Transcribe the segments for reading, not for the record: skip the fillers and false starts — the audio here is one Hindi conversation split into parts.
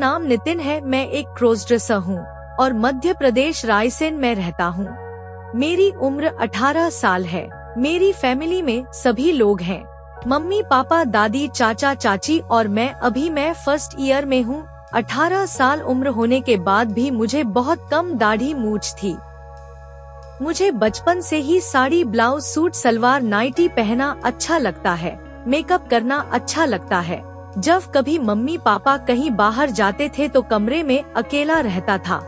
नाम नितिन है। मैं एक क्रॉस ड्रेसर हूँ और मध्य प्रदेश रायसेन में रहता हूँ। मेरी उम्र 18 साल है। मेरी फैमिली में सभी लोग हैं, मम्मी पापा दादी चाचा चाची और मैं फर्स्ट ईयर में हूँ। 18 साल उम्र होने के बाद भी मुझे बहुत कम दाढ़ी मूंछ थी। मुझे बचपन से ही sari blouse suit salwar nightie पहना अच्छा लगता है, मेकअप करना अच्छा लगता है। जब कभी मम्मी पापा कहीं बाहर जाते थे तो कमरे में अकेला रहता था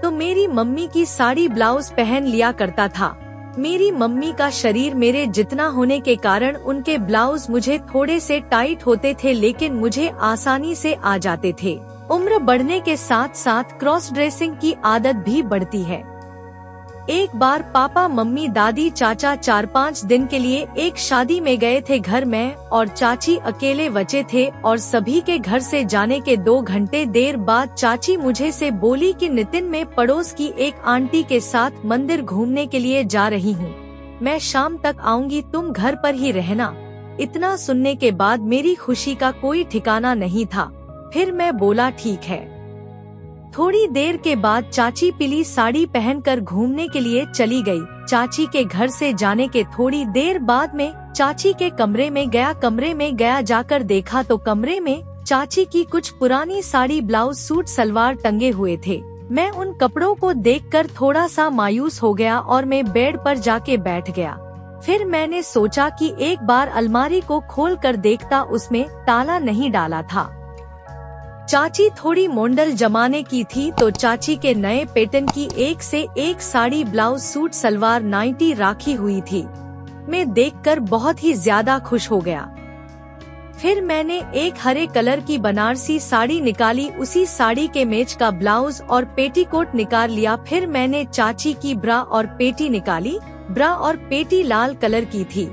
तो मेरी मम्मी की साड़ी ब्लाउज पहन लिया करता था। मेरी मम्मी का शरीर मेरे जितना होने के कारण उनके ब्लाउज मुझे थोड़े से टाइट होते थे, लेकिन मुझे आसानी से आ जाते थे। उम्र बढ़ने के साथ साथ क्रॉस ड्रेसिंग की आदत भी बढ़ती है। एक बार पापा मम्मी दादी चाचा 4-5 दिन के लिए एक शादी में गए थे। घर में और चाची अकेले बचे थे और सभी के घर से जाने के 2 घंटे देर बाद चाची मुझे से बोली कि नितिन, मैं पड़ोस की एक आंटी के साथ मंदिर घूमने के लिए जा रही हूँ, मैं शाम तक आऊंगी, तुम घर पर ही रहना। इतना सुनने के बाद मेरी खुशी का कोई ठिकाना नहीं था। फिर मैं बोला ठीक है। थोड़ी देर के बाद चाची पीली साड़ी पहनकर घूमने के लिए चली गई। चाची के घर से जाने के थोड़ी देर बाद में चाची के कमरे में गया। जाकर देखा तो कमरे में चाची की कुछ पुरानी साड़ी ब्लाउज सूट सलवार टंगे हुए थे। मैं उन कपड़ों को देखकर थोड़ा सा मायूस हो गया और मैं बेड पर जाके बैठ गया। फिर मैंने सोचा कि एक बार अलमारी को खोल कर देखता, उसमें ताला नहीं डाला था। चाची थोड़ी मॉडल जमाने की थी तो चाची के नए पैटर्न की एक से एक sari blouse suit salwar nightie राखी हुई थी। मैं देखकर बहुत ही ज्यादा खुश हो गया। फिर मैंने एक हरे कलर की बनारसी साड़ी निकाली, उसी साड़ी के मैच का ब्लाउज और पेटीकोट निकाल लिया। फिर मैंने चाची की ब्रा और पेटी निकाली। ब्रा और पेटी लाल कलर की थी।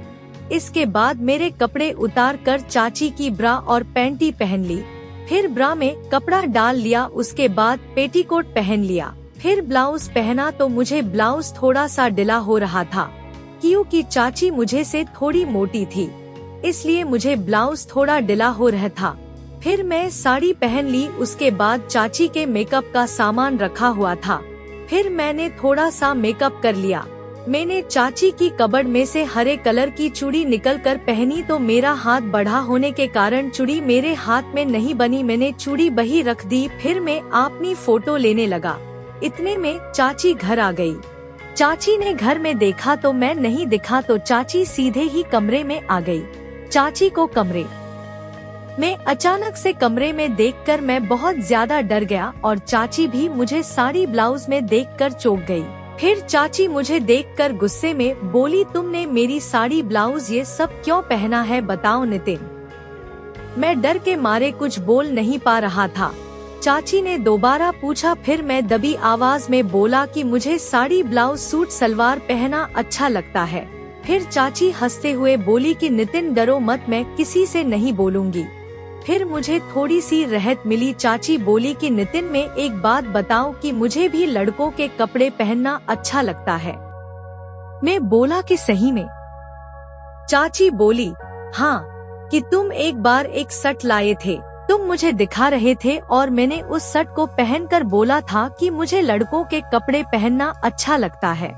इसके बाद मेरे कपड़े उतार कर चाची की ब्रा और पैंटी पहन ली। फिर ब्रा में कपड़ा डाल लिया, उसके बाद पेटीकोट पहन लिया। फिर ब्लाउज पहना तो मुझे ब्लाउज थोड़ा सा ढीला हो रहा था, क्योंकि चाची मुझे से थोड़ी मोटी थी, इसलिए मुझे ब्लाउज थोड़ा ढीला हो रहा था। फिर मैं साड़ी पहन ली। उसके बाद चाची के मेकअप का सामान रखा हुआ था, फिर मैंने थोड़ा सा मेकअप कर लिया। मैंने चाची की कबर्ड में से हरे कलर की चूड़ी निकल कर पहनी तो मेरा हाथ बड़ा होने के कारण चूड़ी मेरे हाथ में नहीं बनी। मैंने चूड़ी वही रख दी। फिर मैं अपनी फोटो लेने लगा। इतने में चाची घर आ गई। चाची ने घर में देखा तो मैं नहीं दिखा तो चाची सीधे ही कमरे में आ गई। चाची को कमरे में अचानक से कमरे में देखकर मैं बहुत ज्यादा डर गया और चाची भी मुझे साड़ी ब्लाउज में देखकर चौंक गई। फिर चाची मुझे देखकर गुस्से में बोली, तुमने मेरी साड़ी ब्लाउज ये सब क्यों पहना है, बताओ नितिन। मैं डर के मारे कुछ बोल नहीं पा रहा था। चाची ने दोबारा पूछा। फिर मैं दबी आवाज में बोला कि मुझे साड़ी ब्लाउज सूट सलवार पहना अच्छा लगता है। फिर चाची हंसते हुए बोली कि नितिन डरो मत, मैं किसी से नहीं बोलूंगी। फिर मुझे थोड़ी सी राहत मिली। चाची बोली कि नितिन, मैं एक बात बताऊं कि मुझे भी लड़कों के कपड़े पहनना अच्छा लगता है। मैं बोला कि सही में? चाची बोली हाँ, कि तुम एक बार एक शर्ट लाए थे, तुम मुझे दिखा रहे थे और मैंने उस शर्ट को पहनकर बोला था कि मुझे लड़कों के कपड़े पहनना अच्छा लगता है।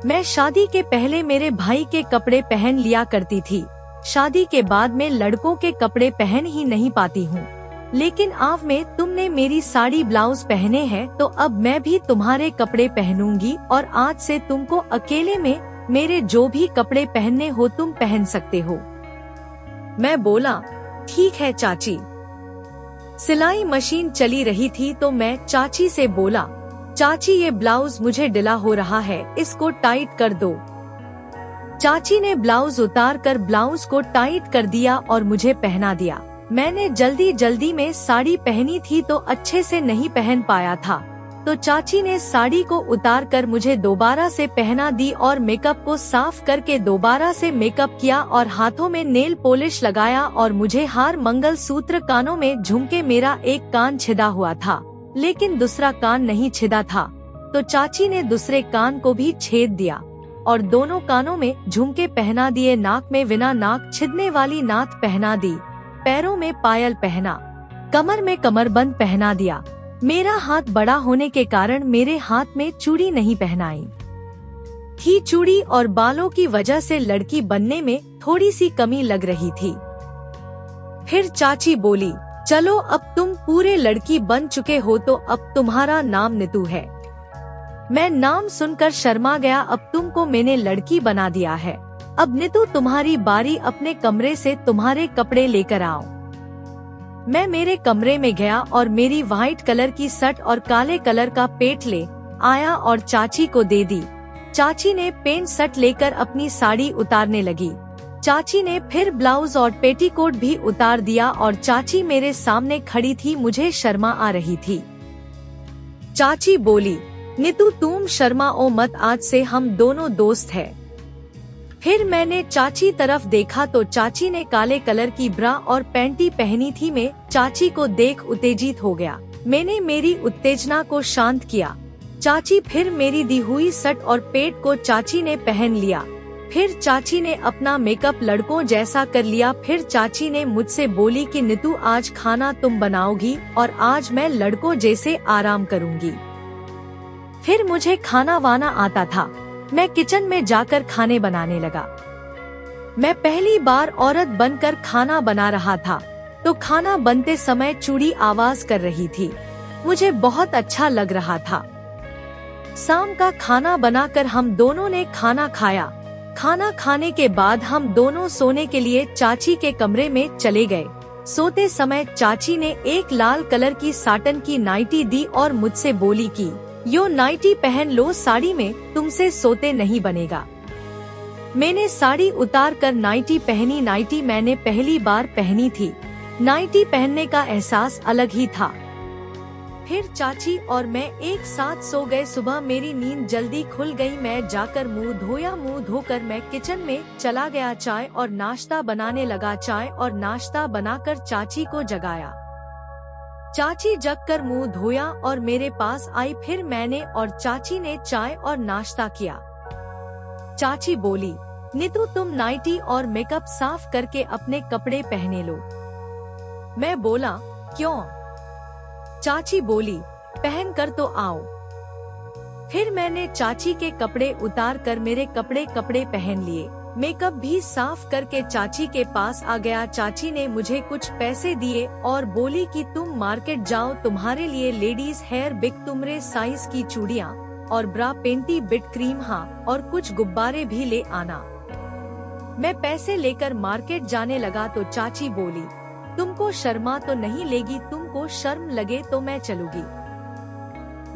मैं शादी के पहले मेरे भाई के कपड़े पहन लिया करती थी, शादी के बाद मैं लड़कों के कपड़े पहन ही नहीं पाती हूँ। लेकिन अब में तुमने मेरी साड़ी ब्लाउज पहने हैं तो अब मैं भी तुम्हारे कपड़े पहनूंगी और आज से तुमको अकेले में मेरे जो भी कपड़े पहनने हो तुम पहन सकते हो। मैं बोला ठीक है चाची। सिलाई मशीन चली रही थी तो मैं चाची से बोला, चाची ये ब्लाउज मुझे ढीला हो रहा है, इसको टाइट कर दो। चाची ने ब्लाउज उतार कर ब्लाउज को टाइट कर दिया और मुझे पहना दिया। मैंने जल्दी जल्दी में साड़ी पहनी थी तो अच्छे से नहीं पहन पाया था, तो चाची ने साड़ी को उतार कर मुझे दोबारा से पहना दी और मेकअप को साफ करके दोबारा से मेकअप किया और हाथों में नेल पॉलिश लगाया और मुझे हार, मंगल सूत्र, कानों में झुमके। मेरा एक कान छिदा हुआ था लेकिन दूसरा कान नहीं छिदा था, तो चाची ने दूसरे कान को भी छेद दिया और दोनों कानों में झुमके पहना दिए। नाक में बिना नाक छिदने वाली नाथ पहना दी, पैरों में पायल पहना। कमर में कमरबंद पहना दिया। मेरा हाथ बड़ा होने के कारण मेरे हाथ में चूड़ी नहीं पहनाई थी। चूड़ी और बालों की वजह से लड़की बनने में थोड़ी सी कमी लग रही थी। फिर चाची बोली, चलो अब तुम पूरे लड़की बन चुके हो तो अब तुम्हारा नाम नीतू है। मैं नाम सुनकर शर्मा गया। अब तुमको मैंने लड़की बना दिया है। अब नीतू तुम्हारी बारी, अपने कमरे से तुम्हारे कपड़े लेकर आओ। मैं मेरे कमरे में गया और मेरी व्हाइट कलर की शर्ट और काले कलर का पेट ले आया और चाची को दे दी। चाची ने पेंट शर्ट लेकर अपनी साड़ी उतारने लगी। चाची ने फिर ब्लाउज और पेटीकोट भी उतार दिया और चाची मेरे सामने खड़ी थी। मुझे शर्मा आ रही थी। चाची बोली, नीतू तुम शर्माओ मत, आज से हम दोनों दोस्त हैं। फिर मैंने चाची तरफ देखा तो चाची ने काले कलर की ब्रा और पैंटी पहनी थी। मैं चाची को देख उत्तेजित हो गया। मैंने मेरी उत्तेजना को शांत किया। चाची फिर मेरी दी हुई शर्ट और पेट को चाची ने पहन लिया। फिर चाची ने अपना मेकअप लड़कों जैसा कर लिया। फिर चाची ने मुझसे बोली कि नीतू आज खाना तुम बनाओगी और आज मैं लड़कों जैसे आराम करूंगी। फिर मुझे खाना वाना आता था। मैं किचन में जाकर खाने बनाने लगा। मैं पहली बार औरत बनकर खाना बना रहा था तो खाना बनते समय चूड़ी आवाज कर रही थी। मुझे बहुत अच्छा लग रहा था। शाम का खाना बनाकर हम दोनों ने खाना खाया। खाना खाने के बाद हम दोनों सोने के लिए चाची के कमरे में चले गए। सोते समय चाची ने एक लाल कलर की साटन की नाइटी दी और मुझसे बोली कि यो नाइटी पहन लो, साड़ी में तुमसे सोते नहीं बनेगा। मैंने साड़ी उतार कर नाइटी पहनी। नाइटी मैंने पहली बार पहनी थी। नाइटी पहनने का एहसास अलग ही था। फिर चाची और मैं एक साथ सो गए। सुबह मेरी नींद जल्दी खुल गई। मैं जाकर मुंह धोया। मुंह धोकर मैं किचन में चला गया। चाय और नाश्ता बनाने लगा। चाय और नाश्ता बनाकर चाची को जगाया। चाची जगकर मुंह धोया और मेरे पास आई। फिर मैंने और चाची ने चाय और नाश्ता किया। चाची बोली, नीतू तुम नाइटी और मेकअप साफ करके अपने कपड़े पहने लो। मैं बोला, क्यों? चाची बोली, पहन कर तो आओ। फिर मैंने चाची के कपड़े उतार कर मेरे कपड़े पहन लिए। मेकअप भी साफ करके चाची के पास आ गया। चाची ने मुझे कुछ पैसे दिए और बोली कि तुम मार्केट जाओ, तुम्हारे लिए लेडीज हेयर बिग तुमरे साइज की चूड़ियाँ और ब्रा पेंटी बिट क्रीम और कुछ गुब्बारे भी ले आना। मैं पैसे लेकर मार्केट जाने लगा तो चाची बोली, तुमको शर्मा तो नहीं लेगी? तुमको शर्म लगे तो मैं चलूंगी।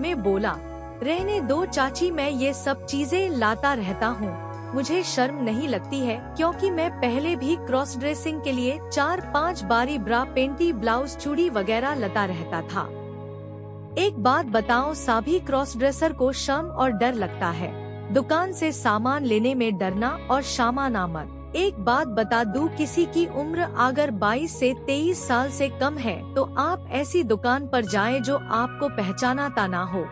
मैं बोला, रहने दो चाची, मैं ये सब चीजें लाता रहता हूँ, मुझे शर्म नहीं लगती है, क्योंकि मैं पहले भी क्रॉस ड्रेसिंग के लिए 4-5 बारी ब्रा पेंटी ब्लाउज चूड़ी वगैरह लता रहता था। एक बात बताओ, सभी क्रॉस ड्रेसर को शर्म और डर लगता है, दुकान से सामान लेने में डरना और शामाना मत। एक बात बता दूं, किसी की उम्र अगर 22 से 23 साल से कम है तो आप ऐसी दुकान पर जाएं जो आपको पहचाना ना हो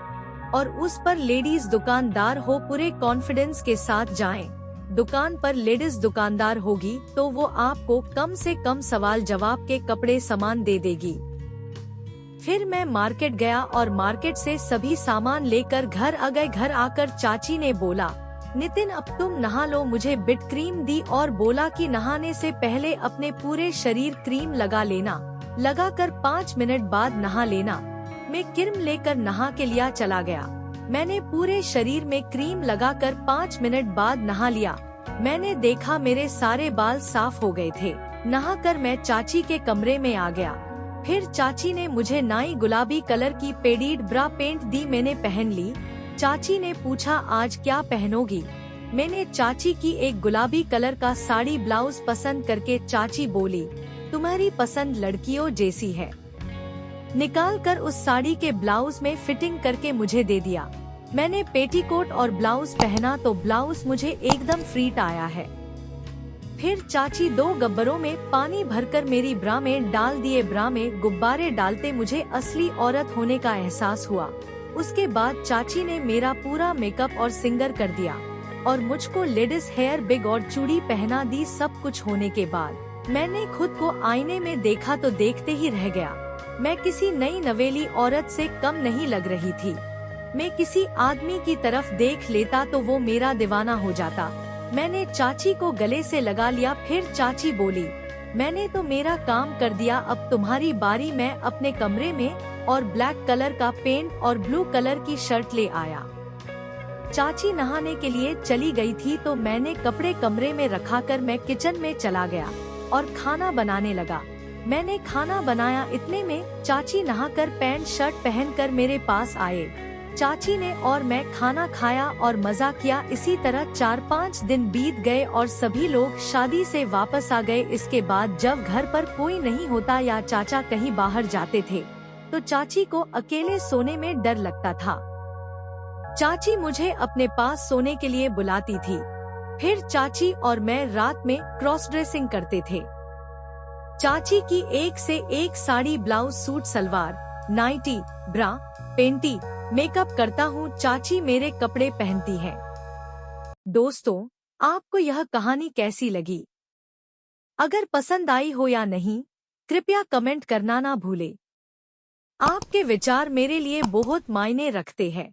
और उस पर लेडीज दुकानदार हो। पूरे कॉन्फिडेंस के साथ जाएं। दुकान पर लेडीज दुकानदार होगी तो वो आपको कम से कम सवाल जवाब के कपड़े सामान दे देगी। फिर मैं मार्केट गया और मार्केट से सभी सामान लेकर घर आ गए। घर आकर चाची ने बोला, नितिन अब तुम नहा लो। मुझे बिट क्रीम दी और बोला कि नहाने से पहले अपने पूरे शरीर क्रीम लगा लेना, लगाकर 5 मिनट बाद नहा लेना। मैं क्रीम लेकर नहा के लिया चला गया। मैंने पूरे शरीर में क्रीम लगाकर 5 मिनट बाद नहा लिया। मैंने देखा मेरे सारे बाल साफ हो गए थे। नहाकर मैं चाची के कमरे में आ गया। फिर चाची ने मुझे नई गुलाबी कलर की पेडीड ब्रा पेंट दी, मैंने पहन ली। चाची ने पूछा, आज क्या पहनोगी? मैंने चाची की एक गुलाबी कलर का साड़ी ब्लाउज पसंद करके चाची बोली, तुम्हारी पसंद लड़कियों जैसी है। निकाल कर उस साड़ी के ब्लाउज में फिटिंग करके मुझे दे दिया। मैंने पेटीकोट और ब्लाउज पहना तो ब्लाउज मुझे एकदम फिट आया है। फिर चाची 2 गब्बरों में पानी भरकर मेरी ब्रा में डाल दिए। ब्रा में गुब्बारे डालते मुझे असली औरत होने का एहसास हुआ। उसके बाद चाची ने मेरा पूरा मेकअप और सिंगर कर दिया और मुझको लेडीज हेयर बिग और चूड़ी पहना दी। सब कुछ होने के बाद मैंने खुद को आईने में देखा तो देखते ही रह गया। मैं किसी नई नवेली औरत से कम नहीं लग रही थी। मैं किसी आदमी की तरफ देख लेता तो वो मेरा दीवाना हो जाता। मैंने चाची को गले से लगा लिया। फिर चाची बोली, मैंने तो मेरा काम कर दिया, अब तुम्हारी बारी। मैं अपने कमरे में और ब्लैक कलर का पेंट और ब्लू कलर की शर्ट ले आया। चाची नहाने के लिए चली गई थी तो मैंने कपड़े कमरे में रखाकर मैं किचन में चला गया और खाना बनाने लगा। मैंने खाना बनाया, इतने में चाची नहाकर पैंट शर्ट पहनकर मेरे पास आए। चाची ने और मैं खाना खाया और मजा किया। इसी तरह 4-5 दिन बीत गए और सभी लोग शादी से वापस आ गए। इसके बाद जब घर पर कोई नहीं होता या चाचा कहीं बाहर जाते थे तो चाची को अकेले सोने में डर लगता था। चाची मुझे अपने पास सोने के लिए बुलाती थी। फिर चाची और मैं रात में क्रॉस ड्रेसिंग करते थे। चाची की एक से एक sari, blouse, suit, salwar, nightie, bra, panty, makeup करता हूँ। चाची मेरे कपड़े पहनती है। दोस्तों, आपको यह कहानी कैसी लगी? अगर पसंद आई हो या नहीं, कृपया कमेंट करना ना भूले। आपके विचार मेरे लिए बहुत मायने रखते हैं।